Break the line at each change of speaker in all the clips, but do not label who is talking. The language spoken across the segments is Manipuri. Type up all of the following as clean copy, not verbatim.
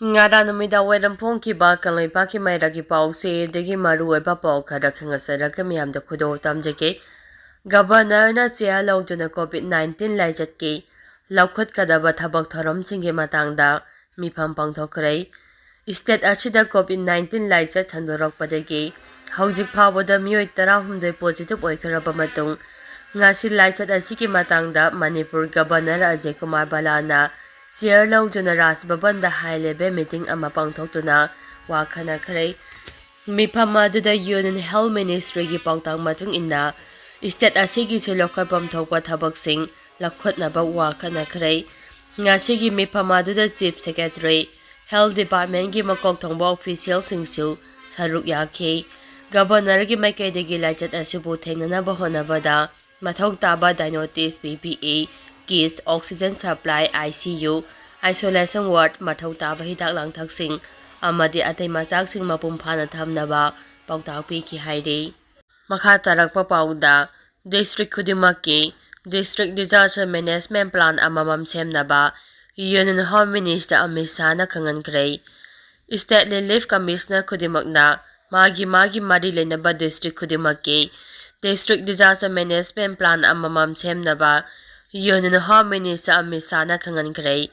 Ngara numida wedam pongkiba kanlaipaki mairagi pause degi maru eba pau khara khangasara kamiyamda khudo tamjake Governor na chair lautuna COVID-19 laijatki laukhat kadaba thabak thoram chinge matangda mifam pangthokrai state asida COVID-19 laijat chandorokpadagi haujik phawada miyoi 13 positive oikharaba matung ngasi laijat asiki matangda Manipur Governor Ajay Kumar Balana chair lautuna Ras Bhavan da high level meeting ama pangthokuna wakhana khrai mifam aduda Union Health Ministry gi pautang matung inna state asigi silokapam thokpa thabaksing lakhotnaba wakhana khrai ngasigi mifam aduda Chief Secretary Health Department gi makok thongba official singsu saruk yakhi Governor gi maikaidagi laichat asibu thengnana bahonabada mathok taba diagnosis PPE kits oxygen supply ICU isolation ward mathok taba hidak langthaksing amadi atai machaksing mapum phana thamnaba pautak pi ki hairi makha tarakpa pauda district khudimaki district disaster management plan amamam semnaba Union Home Minister Amisana Kangankrai State Relief Commissioner Kudimakna magi mari lenaba district khudimaki district disaster management plan amamam semnaba Union Home Minister Amisana Kangankrai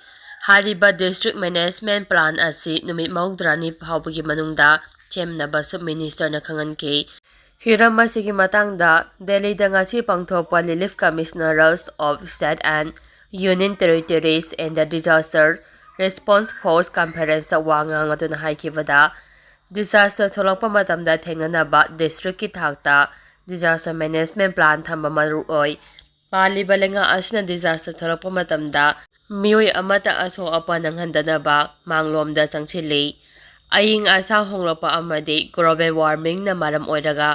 hariba district management plan asi numit maugdrani phawbagi manungda chemnaba sub minister na kanganki hiram asigi matangda Delhi da ngasi pangthokpa relief commissioners of state and union territories and the disaster response force conference da wangang atuna haikibada disaster tholokpa matamda thenganaba district ki thakta disaster management plan thamba maru oi pali balenga asna disaster tholokpa matamda miyoi amata aso apa nanghandanaba manglomda changchili aying asa honglopa amadi global warming na maram oiraga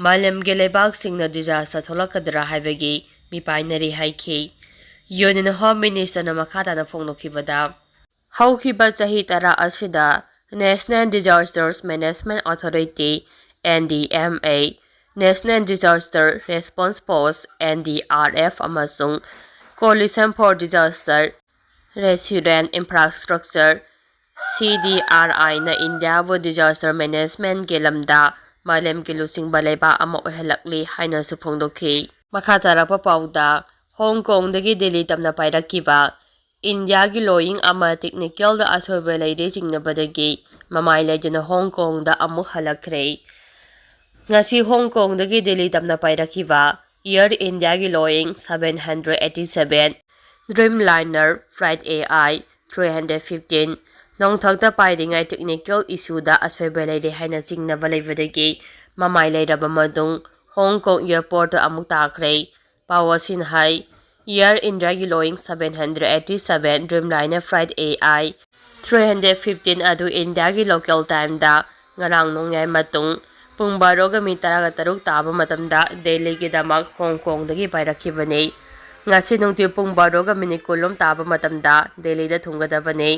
malem gelebak singna disaster tholakadra haibagi mipainari haiki Union Home Minister na makata na phonglokibada haukiba chahi tara asida National Disasters Management Authority NDMA National Disaster Response Force NDRF amasung Coalition for Disaster Resilient Infrastructure CDRI na India wo disaster management gelamda malem gilusing balaiba ama ohelakli haina suphongdokhi makhatarapa pauda Hong Kong dagi Delhi tamna pairakiba India gi loying ama technical da asobe leide jingnabadagi mamai leidena Hong Kong da amuk halakre ngasi Hong Kong dagi Delhi tamna pairakiba Air India gi loying 787 Dreamliner Flight AI 315 nongthakta pairingai technical issue da aswebe leide haina jingnaba leibadagi mamai leiraba madung Hong Kong airport da amuk takre Pawasin Hai Air India gi loying 787 Dreamliner Flight AI 315 adu India gi local time da ngarang nongyai matung pung 12:36 taba matamda Delhi gi damak Hong Kong dagi pairakibani ngasi nungti pung 12:10 taba matamda Delhi da thungadabani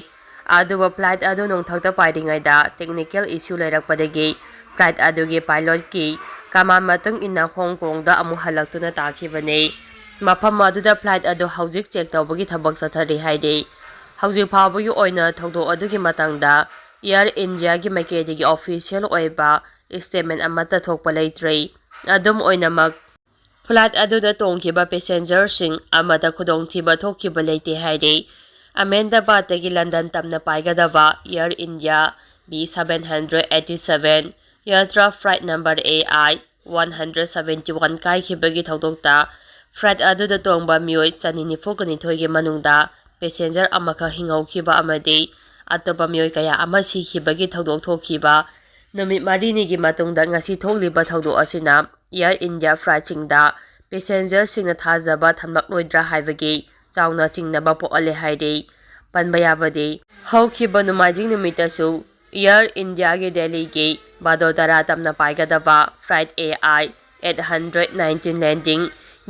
aduba flight adu nongthakta pairingai da technical issue leirakpadagi flight adu gi pilot ki kama matung inna Hong Kong da amu halaktuna takibani mafam aduda flight adu haujik check tawbagi thabak chathari haide haujik phawbagi oina thongdo adugi matangda Air India gi makedigi official oiba statement amata thokpa leitre adum oinamak flight aduda tongkiba passenger sing amata khudongthiba thokkiba leite haide Ahmedabad dagi London tamna paigadaba Air India B787 aircraft flight number AI 171 kai khibagi thokdokta flight aduda tongba miyoi chanini phokani thoige manungda passenger amaka hingaukiba amadi atopa miyoi kaya amasi khibagi thokdok thokkiba numit marini gi matungda ngasi thokliba thokdok asina Air India flight singda passenger singna thajaba thamlak loidra haibagi chauna chingnaba poale haide panbayabadi haukiba numajing numitasu Air India gi Delhi gi Vadodara tamna paigadaba flight AI 819 landing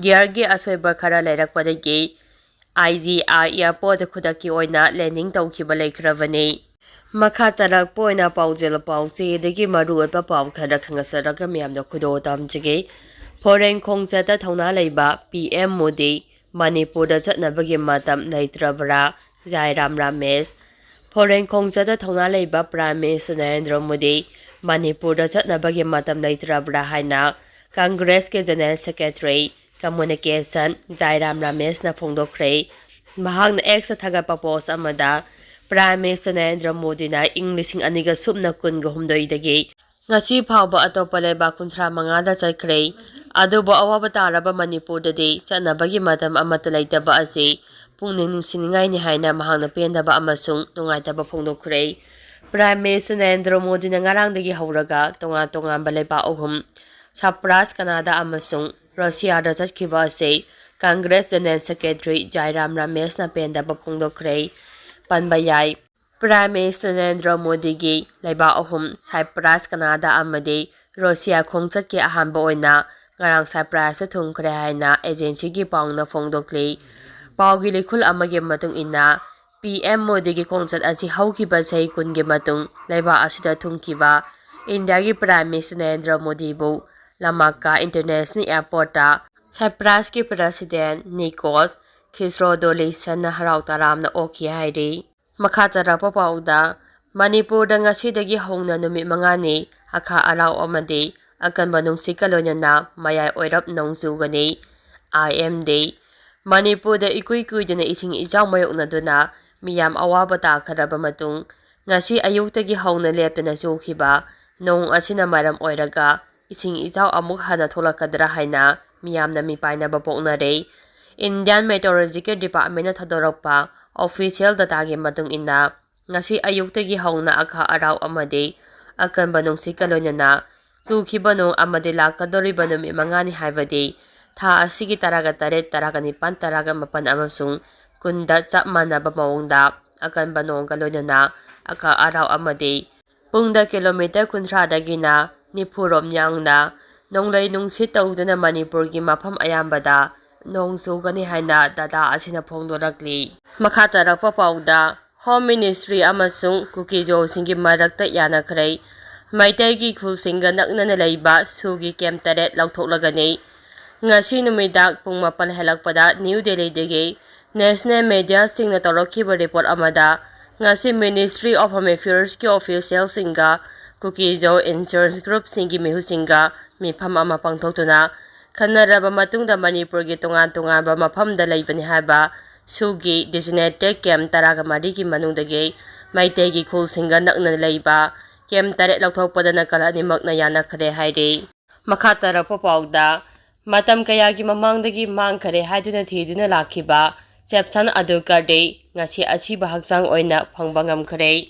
gear gi asoiba khara leirakpadagi IGR airport khudaki oina landing tawkiba leikravani makha tarak poina paujel pausi degi maru pa pau khara khangasaraga miyamna khudo tamjige foreign khongchata thongna leiba PM Modi Manipur da chatnabagi matam leitrabra Jairam Ramesh Foreign Khongchada Thongna Leiba Prime Minister Narendra Modi Manipur da chatnabagi matam leitrabra haina Congress ke General Secretary Communication Jairam Ramesh na phongdokre mahang na ex thagapa post amada Prime Minister Narendra Modi na English aniga subna kun gahumdoi dagi ngasi phawba atopa leba kunthra mangada chakre adubo awaba taraba Manipur dadi chatnabagi matam amata leitaba ase pungning ningsiningai ni haina mahangna pendaba amasung nungaitaba phongdokre Prime Minister Narendra Modi na ngarangdagi hauraga tonga-tonga baleba ohum Sapras Canada amasung Russia da chatkhiba ase Congress General Secretary Jairam Ramesh na pendaba phongdokre panbayai Prime Minister Narendra Modi gi leiba ohum Cyprus Canada amadi Russia khongchat ke ahamba oina ngarang Cyprus sa thungkre haina agency gi paungna phongdokli Paugi likhul amage matung ina PM Modi gi khongchat asi haukiba sei kun gi matung leiba asida thungkiba India gi Prime Minister Narendra Modi bu Lamaka International Airport ta Cyprus gi President Nikos Christodoulos na harau taram na oki hairi makhatara papauda Manipur da ngasidagi hongna numi mangani akha arau amadi akan banungsi kalonya na mayai oirap nongzugani IMD Manipur da ikui-kui duna ising ijaw mayok na duna miyam awaba ta karaba matung ngasi ayuktagi hongna leptana sukhiba nong asina maram oiraga ising ijaw amuk hana tholakadra haina miyam na mipaina bapokna re Indian Meteorological Department na thadorakpa official data gi matung ina ngasi ayuktagi hongna akha araw amadi akan banungsi kalonya na sukhiba nong amadi lakadori banumi mangani haibadi Tha asigi taraga taret taraga nipan taraga mapan amasung kunda chap manaba mawongda akan banong kalonya na aka araw amadi pungda kilometer kunthra dagina nipurom nyangna nonglai nungsit tawduna Manipur gi mafam ayambada nongzugani haina data asina phongdorakli makhatarapa pawda Home Ministry amasung kukijo singi marakta yanakhrei maitai gi khulsinga naknana leiba sugi kem taret lauthoklagani ngasi numidak pung mapan helakpada New Delhi dagi National Media singna tawrakhiba report amada ngasi Ministry of Home Affairs ki official singa kukijo insurance group singi mihu singa mifam ama pangthoktuna khanaraba matungda Manipur gi tonga-tonga ba mafamda leibani haba sugi designated camp taraga mari ki manungdagi maitai gi khulsinga nakna leiba camp taret lauthokpada nakala animakna yanakhre hairi makhatara popawda matam kayagi mamangdagi mangkhare haiduna thiduna lakhiba chesam abdul ngasi ashiba hakchang oina phangba ngamkhare